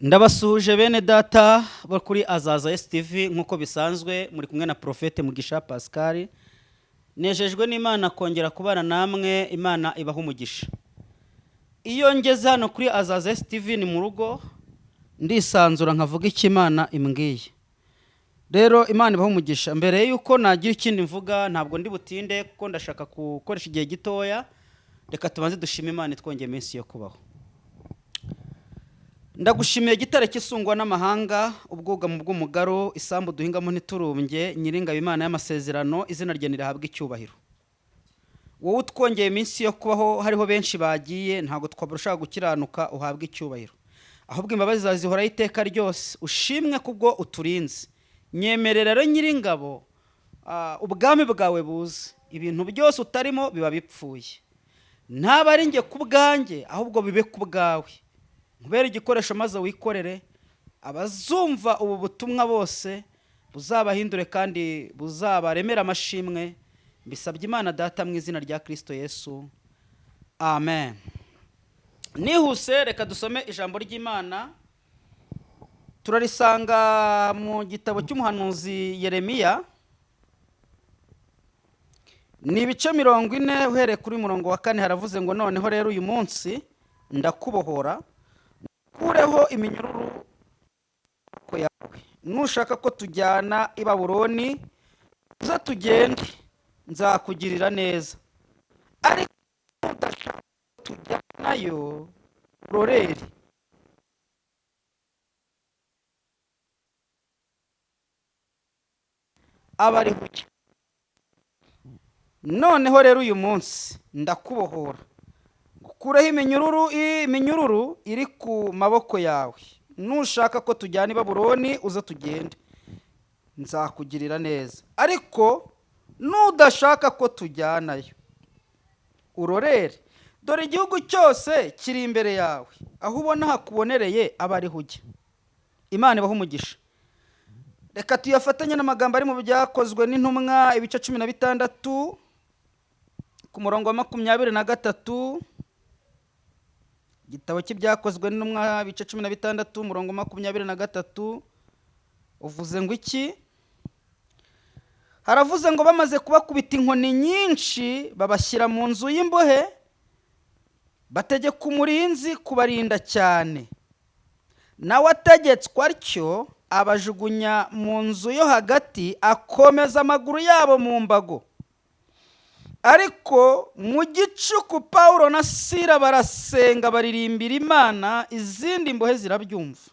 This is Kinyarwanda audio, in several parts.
Ndabasuhuje bene data bo kuri Azaza STV nk'uko bisanzwe muri kumwe na Prophete Mugisha Pascal. Nejejwe n'Imana kongera kubana namwe, Imana ibaha umugisha. Iyo ngeze hano kuri Azaza STV ni mu rugo ndisanzura nkavuga iki Imana imbwiye. Rero Imana ibaha umugisha. Mbere yuko nagira ikindi mvuga ntabwo ndi butinde kuko ndashaka gukoresha igihe gitoya. Reka tubanze dushime Imana twongeye iminsi yo kubaho. Ndagushimiye gitare kisungwa n'amahanga, ubwugamo bw'umugaro, isambu duhingamo ntiturumbye, nyiringabo Imana y'amasezerano, izina rye nirahabwa icyubahiro. Wowe twongeye iminsi yo kubaho, hariho benshi bagiye, ntago twaburushaho gukiranuka, uhabwa icyubahiro. Ahubwo imbabazi zawe zihoraho iteka ryose, ushimwe kubwo uturinze. Nyemerera rero nyiringabo, ubwami bwawe buze, ibintu byose utarimo biba bipfuye. Ntaba ari nge kubwanjye, ahubwo bibe kubwawe. Kubera igikoresho maze wikorere, abazumva ubu butumwa bose buzabahindure kandi buzabaremera amashimwe. Mbisabye Imana Data mu izina rya Kristo Yesu, amen. Nihuse reka dusome ijambo ry'Imana, turarisanga mu gitabo cy'umuhanuzi Yeremiya, ni ibice 40 uhereye kuri murongo wa 4. Haravuze ngo noneho rero uyu munsi ndakubohora, kureho iminyururu ko yawe. Nushaka ko tujyana i Babuloni, uza tugende, nzakugirira neza. Ariko udashaka ko tujyanayo, urorere. Abari huke. Noneho rero uyu munsi ndakubohora, kureho iminyururu iri ku maboko yawe. Nushaka ko tujyana i Babuloni, uza tugende, nzakugirira neza. Ariko nudashaka ko tujyanayo, urorere. Dore igihugu cyose kiri imbere yawe, aho ubona hakubonereye abari hujya. Imana ibaha umugisha. Reka tuyafatanye n'amagambo ari mu byakozwe n'intumwa ibice 16 ku murongo wa 23. Igitabo cy'ibyakozwe n'intumwa ibice 16 umurongo wa 23 uvuze ngo iki? Haravuze ngo bamaze kubakubita inkoni nyinshi, babashyira mu nzu y'imbohe, bategeka umurinzi kubarinda cyane. Nawe ategetswe atyo, abajugunya mu nzu yo hagati, akomeza amaguru yabo mu mbago. Ariko mu gicuku Pawulo na Sila barasenga, baririmbira Imana, izindi mbohe zirabyumva.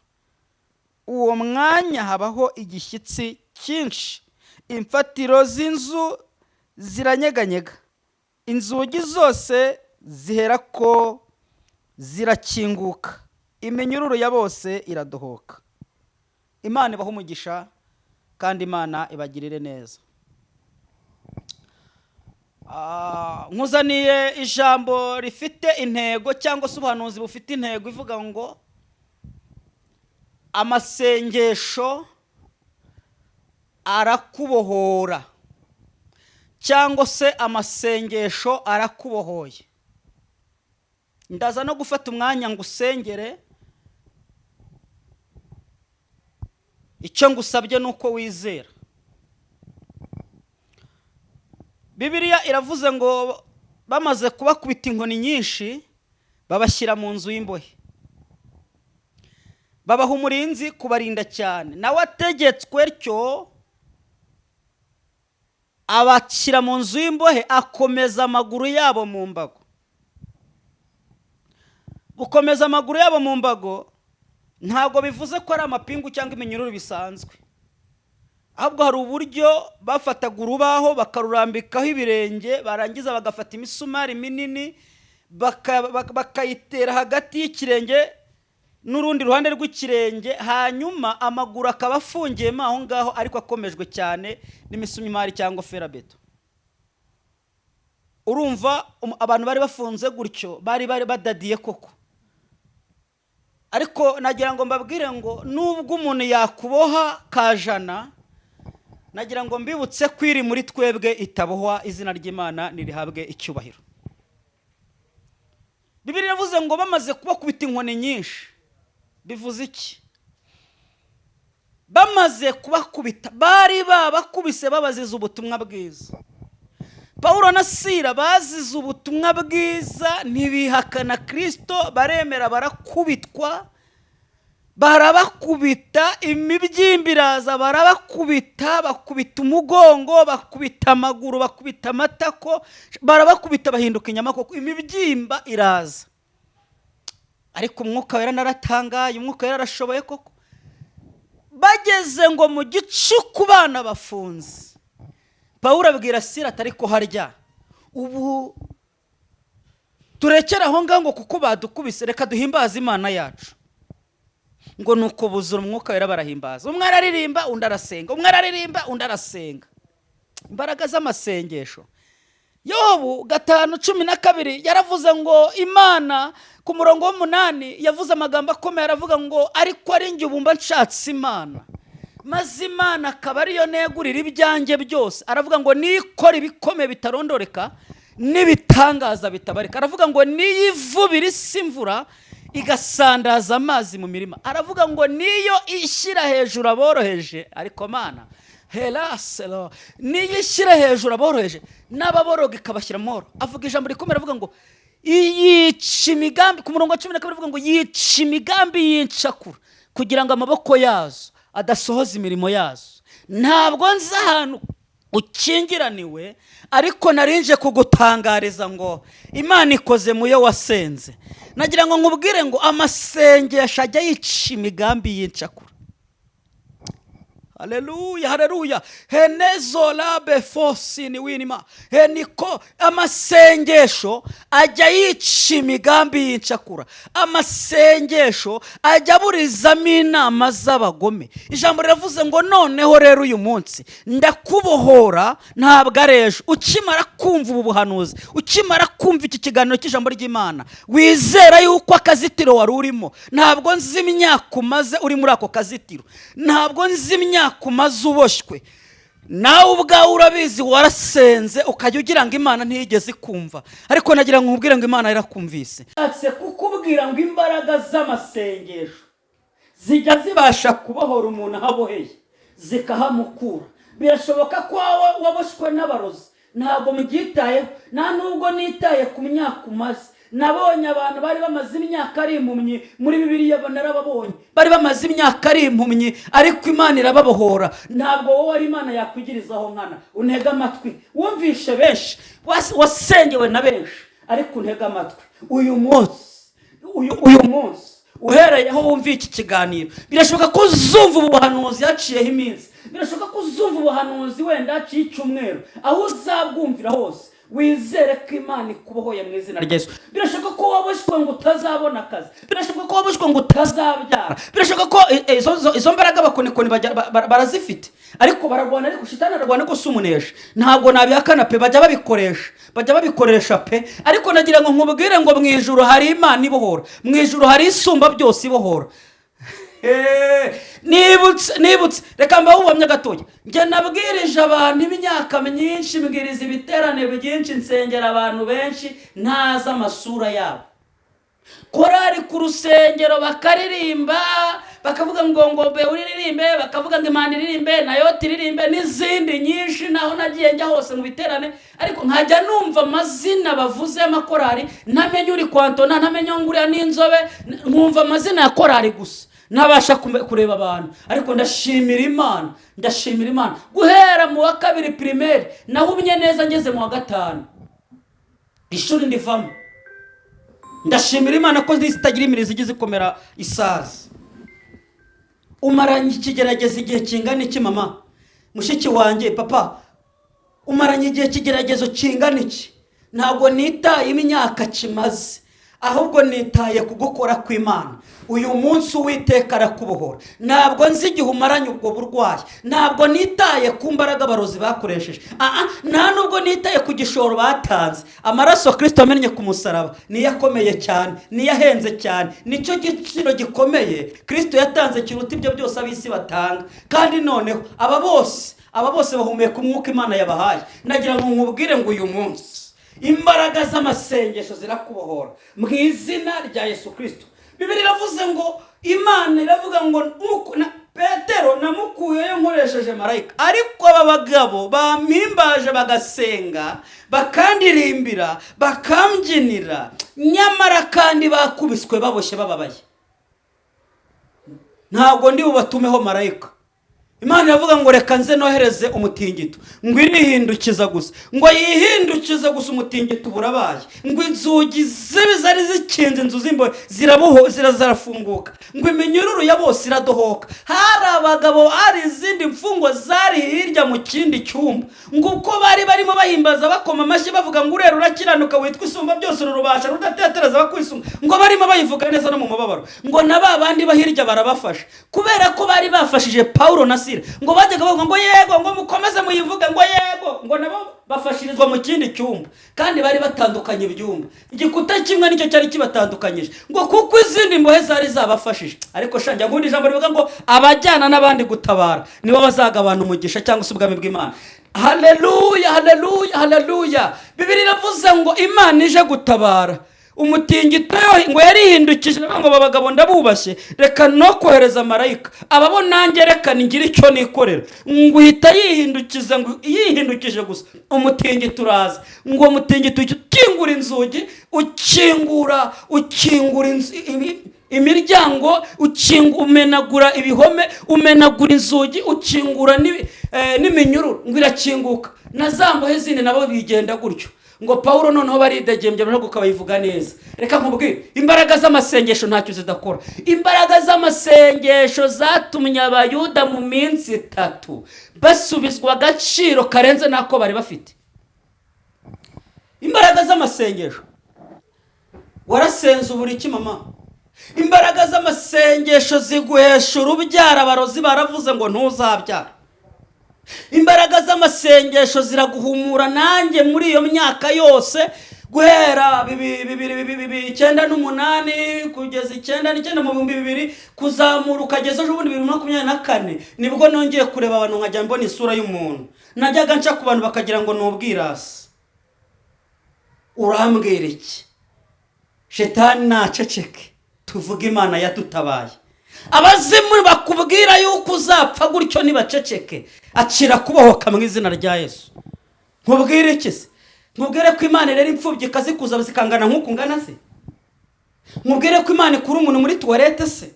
Uwo mwanya habaho igishyitsi cyinshi, imfatiro z'inzu ziranyeganyega, inzugi zose ziherako zirakinguka, iminyururu ya bose iradohoka. Imana ibaha umugisha kandi Imana ibagirire neza. Nkuzaniye ijambo rifite intego cyangwa se ubuhanuzi bufite intego ivuga ngo amasengesho arakubohora, cyangwa se amasengesho arakubohoye. Ndaza no gufata umwanya ngo usengere. Icyo ngusabye nuko wizera. Bibiliya iravuze ngo bamaze kubakubita inkoni nyinshi, babashyira mu nzu y'imbohe, babaha umurinzi kubarinda cyane. Nawe ategetswe atyo, abashyira mu nzu y'imbohe, akomeza amaguru yabo mu mbago. Gukomeza amaguru yabo mu mbago ntabwo bivuze ko ari amapingu cyangwa iminyururu bisanzwe, ahubwo hari uburyo bafataga urubaho bakarurambikaho ibirenge, barangiza bagafata imisumari minini bakayitera hagati y'ikirenge n'urundi ruhande rw'ikirenge, hanyuma amaguru akaba afungiyemo aho ngaho, ariko akomejwe cyane n'imisumari cyangwa ferabeto. Urumva abantu bari bafunze gutyo bari badadiye koko. Ariko nagira ngo mbabwire ngo nubwo umuntu yakuboha kajana, nagira ngo mbibutse kwiri muri twebwe itabohwa, izina ry'Imana nirihabwe icyubahiro. Bibiliya yavuze ngo bamaze kubakubita inkoni nyinshi, bivuze iki? Bamaze kubakubita, bari babakubise babaziza ubutumwa bwiza. Pawulo na Sila bazize ubutumwa bwiza, ntibihakana Kristo, baremera, barakubitwa, barabakubita, imibyimba iraza, barabakubita, bakubita umugongo, bakubita amaguru, bakubita amatako, barabakubita bahinduka inyama koko, imibyimba iraza. Ariko umwuka wera naratangaye, umwuka wera arashoboye koko. Bageze ngo mu gicuku bana bafunze, Pawulo abwira Sila atari ko harya, ubu turekera aho ngaho kuko badukubise, reka duhimbaze Imana yacu. Ngo nuko buzura umwuka wera barahimbaza, umwe araririmba undi arasenga, umwe araririmba undi arasenga. Imbaraga z'amasengesho. Yobu 5:12 yaravuze ngo Imana ku murongo w'8 yavuze amagambo akomeye, aravuga ngo ariko ari njye ubumba nshatse Imana, maze Imana akaba ariyo negurira ibyanjye byose. Aravuga ngo nikora ibikomeye bitarondoreka n'ibitangaza bitabarika. Aravuga ngo niyivubira isi imvura igasandaza amazi mu mirima. Aravuga ngo niyo ishyira hejuru aboroheje, ariko Mana Helaselo niyo ishyira hejuru aboroheje n'ababoroga ikabashyira moro. Avuga ijambo rikomeye, aravuga ngo yica imigambi, ku murongo wa 12 aravuga ngo yica imigambi y'incakura kugira ngo amaboko yazo adasohoza imirimo yazo. Ntabwo nzi ahantu ukingiraniwe, ariko narinje kugutangariza ngo Imana ikoze muyo wasenze. Nagira ngo nkubwire ngo amasengesho ajya yica imigambi y'incakura. Haleluya, haleluya. Henezola befosi ni winima. Heniko amasengesho ajya yica imigambi y'incakura. Amasengesho ajya burizamo inama z'abagome. Ijambo riravuze ngo noneho rero uyu munsi ndakubohora, ntabwo ari ejo. Ukimara kumva ubu buhanuzi, ukimara kumva iki kiganiro cy'ijambo ry'Imana, wizera yuko akazitiro wari urimo, ntabwo nzi imyaka umaze uri muri ako kazitiro, ntabwo nzi imyaka kumaze uboshywe, nawe ubwawe urabizi, warasenze ukajya ugira ngo Imana ntiyigeze ikumva. Ariko nagira ngo nkubwire ngo Imana irakumvise. Atse kukubwira ngo imbaraga z'amasengesho zijya zibasha kubohora umuntu ahaboheye zikahamukura. Birashoboka ko waboshywe n'abarozi, ntabwo mubyitayeho, nta nubwo nitaye ku myaka umaze. Nabonye abantu bari bamaze imyaka ari impumyi, muri Bibiliya narababonye bari bamaze imyaka ari impumyi, ariko Imana irababohora. Ntabwo wowe ari Imana yakwigirizaho nkana. Untega amatwi, wumvishe benshi, wasengewe na benshi, ariko untega amatwi uyu munsi uhereyeho wumva iki kiganiro. Birashoboka ko uzumva ubuhanuzi yaciyeho iminsi, birashoboka ko uzumva ubuhanuzi wenda haciye icyumweru, aho uzabwumvira hose wizere ko Imana ikubohoye mu izina rya Yesu. Birashoboka ko waboshywe ngo utazabona akazi, birashoboka ko waboshywe ngo utazabyara, birashoboka ko izo mbaraga bakonikoni barazifite, ariko baragwana, ariko shitani aragwana ko sumunesha. Ntabwo nabihakana pe, bajya babikoresha pe. Ariko nagira ngo nkubwire ngo mu ijuru hari Imana ibohora, mu ijuru hari isumba byose ibohora. Nibutse reka mbawubamye gatoya. Nge nabwirije abantu imyaka myinshi, mbwiriza ibiterane byinshi, nsengera abantu benshi ntazi amasura yabo. Korari ku rusengero bakaririmba, bakavuga ngo be uririmbe, bakavuga ngo Imana iririmbe, nayo tiririmbe, n'izindi nyinshi. Naho nagiye njya hose mu biterane, ariko nkajya numva amazina bavuze y'amakorari, ntamenye uri kwantona, ntamenye nguriya n'inzobe, nkumva amazina ya korari gusa, ntabasha kureba abantu. Ariko ndashimira Imana guhera mu wa 2 primaire nahumye neza, ngeze mu wa 5 ishuri ndivamo. Ndashimira Imana ko zitagira imirizo igize ikomera isazi. Umaranye ikigerageza igihe kingana iki mama? Mushiki wanjye papa, umaranye igihe kigeragezo kingana iki? Ntabwo nitaye imyaka kimaze, ahubwo nitaye kugukora kw'Imana. Uyu munsi Uwiteka arakubohora. Ntabwo nzi igihe umaranye ubwo burwayi, ntabwo nitaye ku mbaraga abarozi bakoresheje, nta nubwo nitaye ku gishoro batanze. Amaraso Kristo amennye ku musaraba niyo akomeye cyane, niyo ahenze cyane, nicyo giciro gikomeye Kristo yatanze kiruta ibyo byose ab'isi batanga. Kandi noneho aba bose bahumeka umwuka Imana yabahaye. Nagira ngo nkubwire ngo uyu munsi imbaraga z'amasengesho zirakubohora mu izina rya Yesu Kristo. Bibiliya iravuze ngo Imana iravuga ngo Petero namukuyeyo nkoresheje marayika, ariko aba bagabo bampimbaje bagasenga bakandirimbira bakambyinira, nyamara kandi bakubiswe baboshye bababaye, ntabwo ndi bubatumeho marayika. Imana iravuga ngo reka nze nohereze umutingito, ngo irihindukiza gusa, ngo yihindukize gusa umutingito burabaye, ngo inzugi zibi zari zikinze inzu z'imbohe zirafunguka, ngo iminyururu ya bose iradohoka. Hari abagabo, hari izindi mfungwa zari hirya mu kindi cyumba, ngo uko bari barimo bahimbaza bakoma amashyi bavuga ngo urera urakiranuka witwa isumba byose urubasha rudatetereza bakwisunga, ngo barimo bayivuga neza no mu mubabaro, ngo na babandi bahirya barabafasha, kubera ko bari bafashije Paulo na Sila, ngo bajyaga bavuga ngo yego, ngo mukomeze muyivuge ngo yego, ngo nabo bafashirizwa mu kindi cyumba, kandi bari batandukanye ibyumba, igikuta kimwe nicyo cyari kibatandukanyije, ngo kuko izindi mbohe zari zabafashije. Ariko shanjya ngundi ijambo rivuga ngo abajyana n'abandi gutabara nibo bazagabana umugisha cyangwa se ubwami bw'Imana. Haleluya, haleluya, haleluya. Bibiliya iravuze ngo Imana ije gutabara. Umutingito ngo yarihindukije ngo babagabo ndabubashye, reka no kohereza marayika, ababo nanjye reka ngira icyo nikorera, ngo uhita yihindukiza, ngo yihindukije gusa umutingito uraza, ngo umutingito ukingura inzugi, ukingura imiryango, umenagura ibihome, umenagura inzugi, ukingura n'iminyururu, ngo irakinguka, na za mbohe zindi nabo bigenda gutyo. Ngo Paulo noneho baridegembye no kukabayivuga neza. Reka nkubwire, imbaraga z'amasengesho ntacyo zidakora. Imbaraga z'amasengesho zatumye abayuda mu minsi 3 basubizwa agaciro karenze nako bari bafite. Imbaraga z'amasengesho, warasenze uburi iki mama? Imbaraga z'amasengesho ziguhesha urubyara, abarozi baravuze ngo ntuzabyara. Imbaraga z'amasengesho ziraguhumura. Nanjye muri iyo myaka yose guhera 1998 kugeza 1999 mu 2000 kuzamura ukageza ejo bundi 2024 nibwo nongeye kureba abantu nkajya mbona isura y'umuntu. Najyaga nca ku bantu bakagira ngo n'ubwirasi. Urambwira iki? Shetani naceceke, tuvuga Imana yadutabaye. Abazimu bakubwira yuko uzapfa gutyo nibaceceke, acira kubohoka mu izina rya Yesu. Nkubwire iki se? Nkubwire ko Imana rero impfubyi kazikuza zikangana nk'uko ngana se? Nkubwire ko Imana ikura umuntu muri toilette se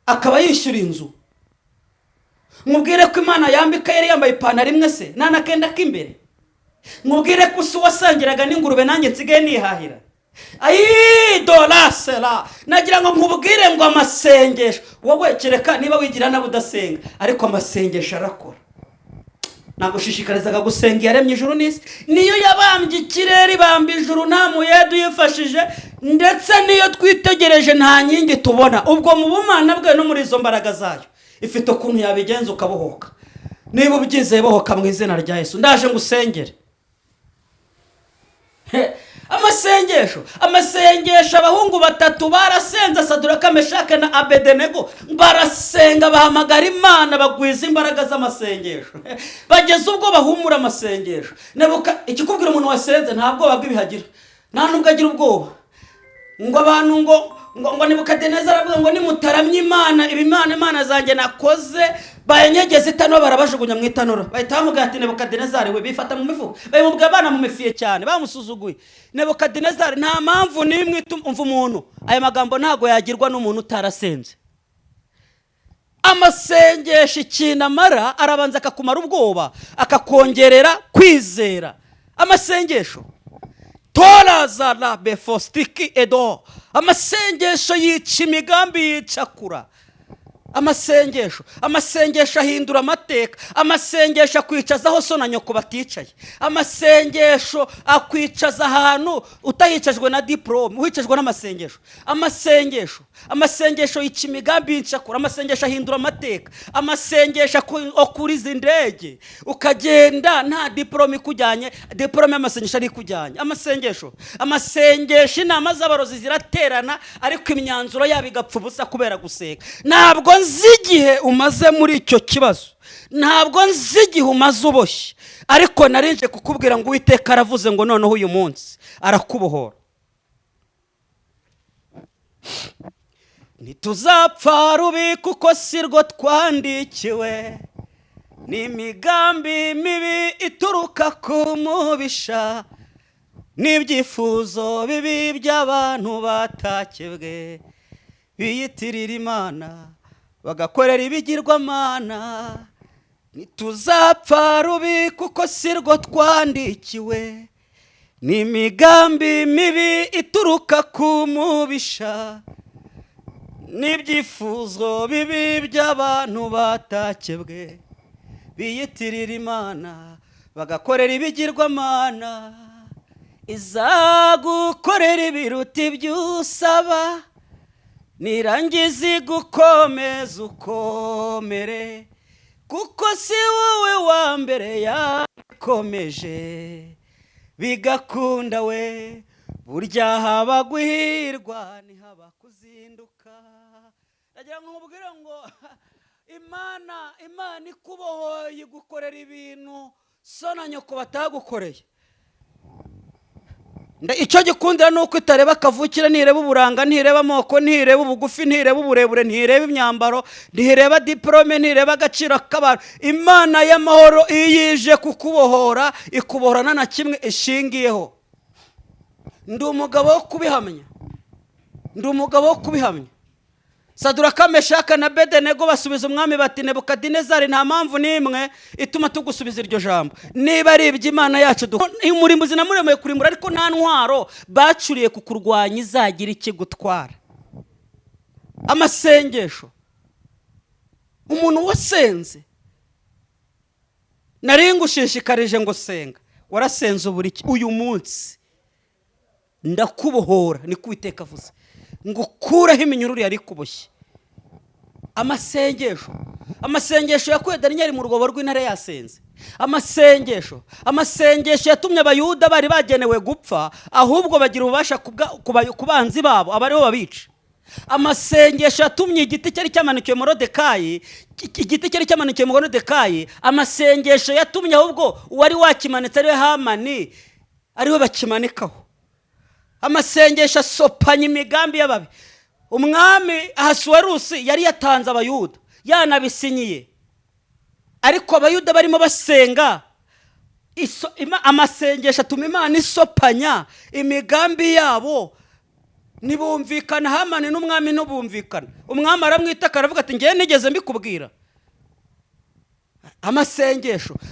akaba yishyura inzu? Nkubwire ko Imana yambika yari yambaye ipantaro imwe se nana kenda k'imbere? Nkubwire ko usu wasangiraga n'ingurube nanjye nsigaye nihahira? Ayi dolasela, nagira ngo nkubwire ngo amasengesho, wowe kereka niba wigira nabo udasenga, ariko amasengesho arakora. Nagushishikarizaga gusenga yaremye ijuru n'isi, niyo yabambye ikirere, ibamba ijuru nta muyedu yifashije, ndetse niyo twitegereje nta nyingi tubona. Ubwo mu bumana bwe no muri izo mbaraga zayo ifite ukuntu yabigenza ukabohoka. Niba ubyizeye bohoka mu izina rya Yesu. Ndaje ngusengere. Amasengesho abahungu 3 barasenze, Saduraka, Meshake na Abedenego barasenga, bahamagara Imana, bagwiza imbaraga z'amasengesho, bageze ubwo bahumura amasengesho. Ikikubwira umuntu wasenze ntabwo babwibihagira, nta nubwo agira ubwoba. Ngo abantu ngo Nebukadinezari aravuga ngo nimutaramye Imana, Imana zanjye nakoze bayanyegeze itanura, barabajugunya mu itanura. Bahita bamubwira ati Nebukadinezari we, bifata mu mifuka, bayimubwira abana mu mifiye cyane, bamusuzuguye. Nebukadinezari nta mpamvu n'imwe itumva umuntu, aya magambo ntago yagirwa n'umuntu utarasenze. Amasengesho ikintu amara, arabanza akakumara ubwoba, akakongerera kwizera. Amasengesho toraza la befostiki edo, amasengesho yica imigambi, yicakura. Amasengesho ahindura amateka. Amasengesho akwicaza aho so na nyoko baticaye. Amasengesho akwicaza ahantu utahicajwe na diplome, uhicajwe n'amasengesho. Amasengesho yica imigambi, yicakura. Amasengesho ahindura amateka. Amasengesho akuriza indege ukagenda nta diplome ikujyanye, diplome y'amasengesho ari ikujyanye. Amasengesho inama z'abarozi ziraterana, ariko imyanzuro yabo igapfa ubusa kubera gusenga. Ntabwo nzi igihe umaze muri icyo kibazo, ntabwo nzi igihe umaze uboshye, ariko narinje kukubwira ngo Uwiteka aravuze ngo noneho uyu munsi arakubohora. ntituzapfa rubi kuko si rwo twandikiwe n'imigambi mibi ituruka ku mubisha n'ibyifuzo bibi by'abantu batakebwe biyitirira Imana bagakorera ibigirwamana. ntituzapfa rubi kuko si rwo twandikiwe n'imigambi mibi ituruka ku mubisha n'ibyifuzo bibi by'abantu batakebwe biyitirira Imana bagakorera ibigirwamana. izagukorera ibiruta ibyo usaba nirangiza igukomeza ukomere kuko si wowe wa mbere yakomeje bigakunda we. burya haba guhirwa ntihaba kuzinduka. ndagira ngo nkubwire ngo Imana ikubohoye igukorera ibintu so na nyoko batagukoreye. icyo gikundira ni uko itareba akavukire, ntireba uburanga, ntireba amoko, ntireba ubugufi, ntireba uburebure, ntireba imyambaro, ntireba diplome, ntireba agaciro k'abantu. Imana y'amahoro iyo ije kukubohora ikubohorana na kimwe ishingiyeho. ndi umugabo wo kubihamya. Saduraka, Meshaka na Abedenego basubiza umwami bati Nebukadinezari, nta mpamvu n'imwe ituma tugusubiza iryo jambo. niba ari iby'Imana yacu umurimbuzi namuremeye kurimbura, ariko nta ntwaro bacuriye kukurwanya izagira ikigutwara. amasengesho, umuntu wasenze, nari ngushishikarije ngo senga. warasenze uburiki. uyu munsi ndakubohora, niko Uwiteka avuze, ngo ukureho iminyururu yari kuboshye. amasengesho yakuye Daniyeli mu rwobo rw'intare yasenze. amasengesho yatumye abayuda bari bagenewe gupfa ahubwo bagira ububasha ku banzi babo, abariho babica. amasengesho yatumye igiti cyari cyamanikiye Morodekayi, amasengesho yatumye ahubwo uwari wakimanitse ariwe Hamani ariwe bakimanikaho. amasengesho asopanya imigambi y'ababi. umwami Ahasuwerusi yari yatanze abayuda, yanabisinyiye, ariko abayuda barimo basenga. amasengesho atuma Imana isopanya imigambi yabo, ntibumvikana. Hamani n'umwami ntibumvikana. umwami aramwitaka aravuga ati ngewe nigeze mbikubwira.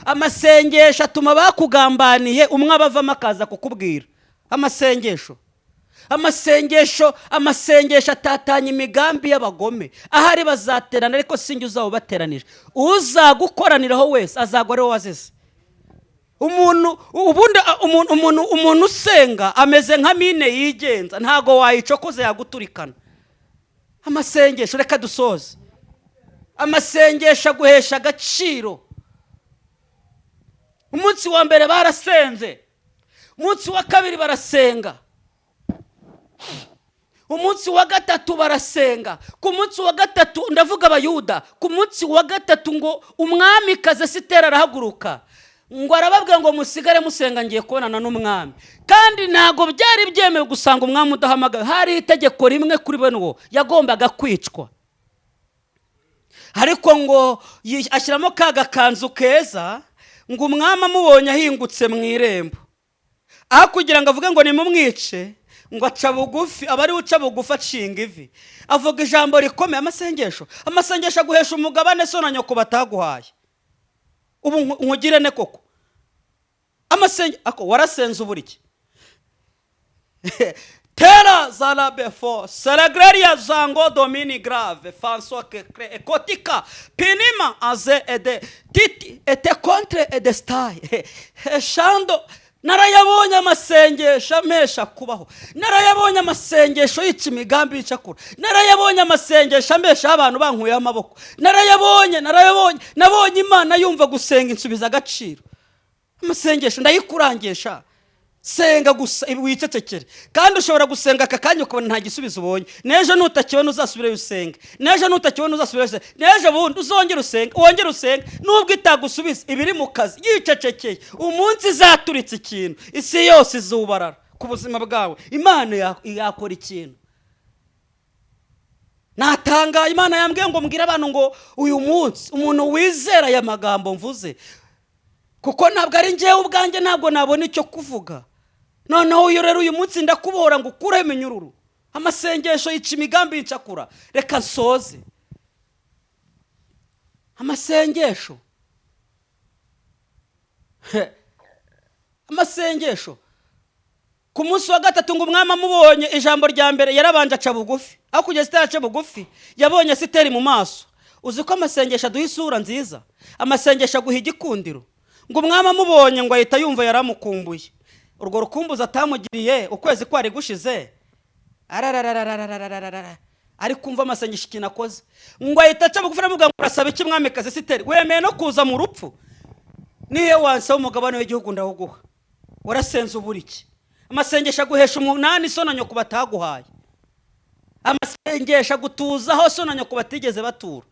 amasengesho atuma bakugambaniye umwe abavamo akaza kukubwira. amasengesho atatanya imigambi y'abagome. ahari bazaterana ariko sinjye uzawubateranije. uzagukoraniraho wese azagwa ariho wazize. umuntu usenga ameze nka mine yigenza, ntago wayicokoza yaguturikana. amasengesho, reka dusoze. amasengesho aguhesha agaciro. umunsi wa mbere barasenze, umunsi wa kabiri barasenga, umunsi wa gatatu barasenga. ku munsi wa gatatu, ndavuga abayuda, ku munsi wa gatatu ngo umwami kaze Esiteri arahaguruka, ngo arababwira ngo musigare musenga, ngiye kubonana n'umwami. kandi ntago byari byemewe gusanga umwami udahamagaye. hari itegeko rimwe kuri bene uwo yagombaga kwicwa. ariko ngo ashyiramo ka gakanzu keza, ngo umwami amubonye ahingutse mu irembo, aho kugira ngo avuge ngo nimumwice, ngo aca bugufi, abari uca bugufi acinga ivi, avuga ijambo rikomeye. amasengesho aguhesha umugabane so na nyoko bataguhaye. ubu nkugire ne koko warasenze uburiki. Tera zalabefo Salagreria zango domini grave François Ekotika Pinima aze ede titi ete contre edestai shando. narayabonye amasengesho amesha kubaho. narayabonye amasengesho yica imigambi y'icakura. narayabonye amasengesho amesha abantu bankuyeho amaboko. nabonye Imana yumva gusenga insubiza agaciro. amasengesho ndayikurangisha. senga gusa wicecekere. kandi ushobora gusenga aka kanya ukabona nta gisubizo ubonye. n'ejo nutakibona uzasubire usenge. n'ejo bundi uzongera usenge, wongera usenge. nubwo itagusubiza ibiri mu kazi yicecekeye, umunsi izaturitse ikintu, isi yose izubarara ku buzima bwawe. Imana yakora ikintu. natangaye, Imana yambwiye ngo mbwire abantu ngo uyu munsi umuntu wizera aya magambo mvuze, kuko ntabwo ari njyewe ubwanjye, ntabwo nabona icyo kuvuga. Noneho uyu rero uyu munsi ndakubora ngo ukureho iminyururu, amasengesho yica imigambi y'incakura. Reka nsoze amasengesho. Amasengesho ku munsi wa gatatu ngo umwami amubonye, ijambo rya mbere yarabanje aca bugufi. Aho kugeza Esiteri aca bugufi, yabonye Esiteri mu maso. Uzi ko amasengesho aduha isura nziza, amasengesho aguha igikundiro. Ngo umwami amubonye ngo ahita yumva yaramukumbuye. Urwo rukumbuza atamugiriye ukwezi kwari gushize, ari kumva amasengesho ikintu akoze. Ngo ahita aca bugufi aramubwira ngo urasaba iki mwamikazi Esiteri? Wemeye no kuza mu rupfu? Niyo wansaba umugabane w'igihugu ndawuguha. Warasenze uburiki. Amasengesho aguhesha umunani so na nyoko bataguhaye. Amasengesho agutuzaho so na nyoko batigeze batura.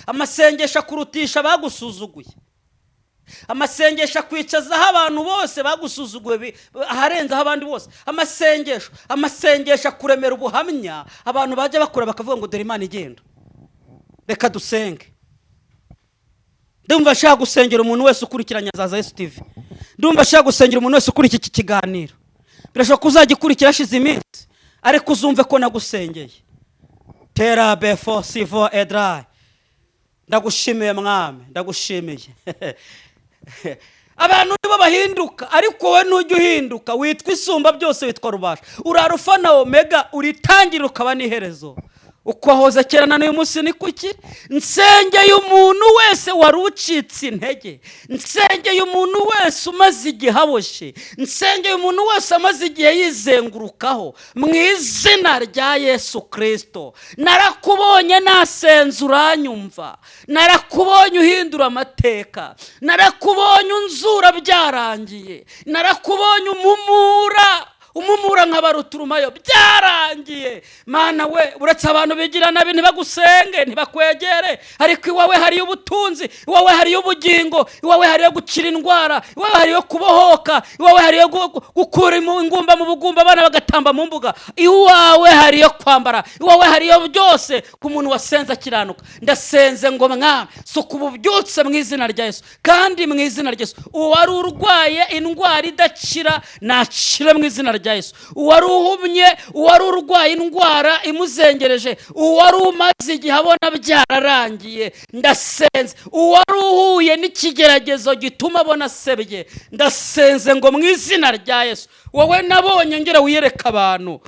Amasengesho akurutisha bagusuzuguye. Amasengesho akwicazaho abantu bose bagusuzuguye aharenzaho abandi bose. Amasengesho akuremera ubuhamya abantu bajya bakora bakavuga ngo dore Imana igenda. Reka dusenge. Ndumva ashaka gusengera umuntu wese ukurikiranya Zaza Yesu TV. Ndumva ashaka gusengera umuntu wese ukurikira iki kiganiro. Birashoboka ko uzagikurikira ashize iminsi, ariko uzumve ko nagusengeye. Tera befo sivo edra. Ndagushimiye mwami, ndagushimiye. Abantu nibo bahinduka, ariko wowe ntujye uhinduka. Witwa isumba byose, witwa rubasha. Urarufa na omega, uritangira ukaba n'iherezo. Uko wahoze kera na n'uyu munsi ni kuki? Nsengeye umuntu wese wari ucitse intege. Nsengeye umuntu wese umaze igihe aboshe. Nsengeye umuntu wese amaze igihe yizengurukaho. Mu izina rya Yesu Kristo. Narakubonye nasenze uranyumva. Narakubonye uhindura amateka. Narakubonye unzura byarangiye. Narakubonye umumura nk'abaruturumayo byarangiye. Mana we, uretse abantu bigira nabi ntibagusenge ntibakwegere, ariko iwawe hariyo ubutunzi, iwawe hariyo ubugingo, iwawe hariyo gukira indwara, iwawe hariyo kubohoka, iwawe hariyo gukura ingumba mu bugumba abana bagatamba mu mbuga, iwawe hariyo kwambara, iwawe hariyo byose ku muntu wasenze akiranuka. Ndasenze ngo mwami suka ububyutse mu izina rya Yesu, kandi mu izina rya Yesu uwari urwaye indwara idakira nakire mu izina rya Yesu. Uwari uhumye, uwari urwaye indwara imuzengereje, uwari umaze igihe abona byararangiye, ndasenze. Uwari uhuye n'ikigeragezo gituma abona asebye, ndasenze ngo mu izina rya Yesu wowe nabonye ngera wiyereka abantu.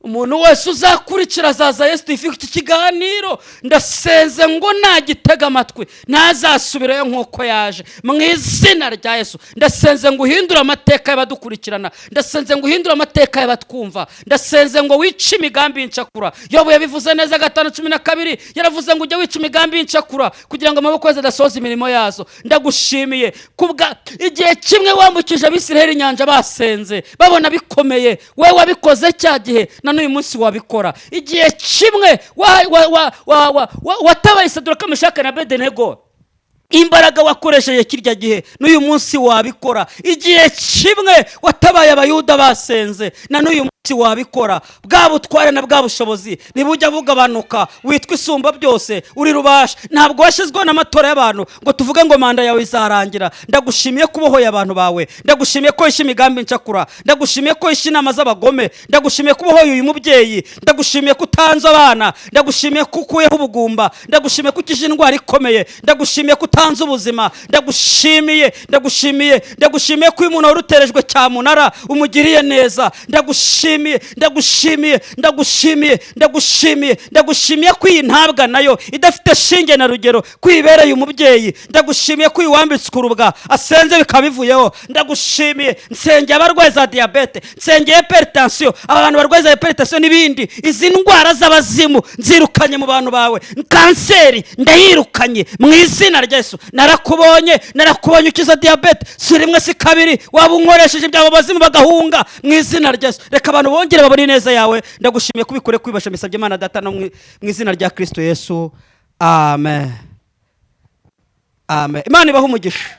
Umuntu wese uzakurikira Zaza Yesu TV iki kiganiro, ndasenze ngo nagitega amatwi ntazasubirayo nk'uko yaje mu izina rya Yesu. Ndasenze ngo uhindure amateka y'abadukurikirana, ndasenze ngo uhindure amateka y'abatwumva, ndasenze ngo wice imigambi y'incakura. Yobu yabivuze neza 5:12, yaravuze ngo ujye wica imigambi y'incakura kugira ngo amaboko yazo adasohoza imirimo yazo. Ndagushimiye kubwa igihe kimwe wambukije Abisiraheli inyanja basenze babona bikomeye, wewe wabikoze cya gihe n'uyu munsi wabikora. Igihe kimwe watabaye Saduraka, Meshaki na Abedenego, imbaraga wakoresheje kirya gihe n'uyu munsi wabikora. Igihe kimwe watabaye Abayuda basenze n'uyu munsi wabikora. Bwa butware na bwa bushobozi nibujya bugabanuka. Witwa isumba byose, uri rubasha. Ntabwo washizwe n'amatora y'abantu ngo tuvuge ngo manda yawe izarangira. Ndagushimiye kubohoye abantu bawe, ndagushimiye ko isha imigambi ncakura, ndagushimiye ko isha inama z'abagome, ndagushimiye kubohoye uyu mubyeyi, ndagushimiye kutanze abana, ndagushimiye kukuyeho ubugumba, ndagushimiye kukije indwara ikomeye, ndagushimiye kutanze ubuzima, ndagushimiye ko uyu muntu waruterejwe cyamunara umugiriye neza. Ndagushimiye ko iyi ntabwa nayo idafite shinge na rugero kwibereye umubyeyi. Ndagushimiye ko uwambitswe urubwa asenze bikabivuyeho. Ndagushimiye. Nsengeye abarwaye za diabete, nsengeye hypertension, abantu barwaye za hypertension n'ibindi. Izi ndwara z'abazimu nzirukanye mu bantu bawe. Kanseri ndayirukanye mu izina rya Yesu. Narakubonye ukiza diabete si rimwe si kabiri, waba unkoresheje ibyabo bazimu bagahunga mu izina rya Yesu. Reka abantu bongere babone neza yawe. Ndagushimiye kubikore kwibasha misabye Imana Data no mu izina rya Kristo Yesu. Amen. Imana ibahe umugisha.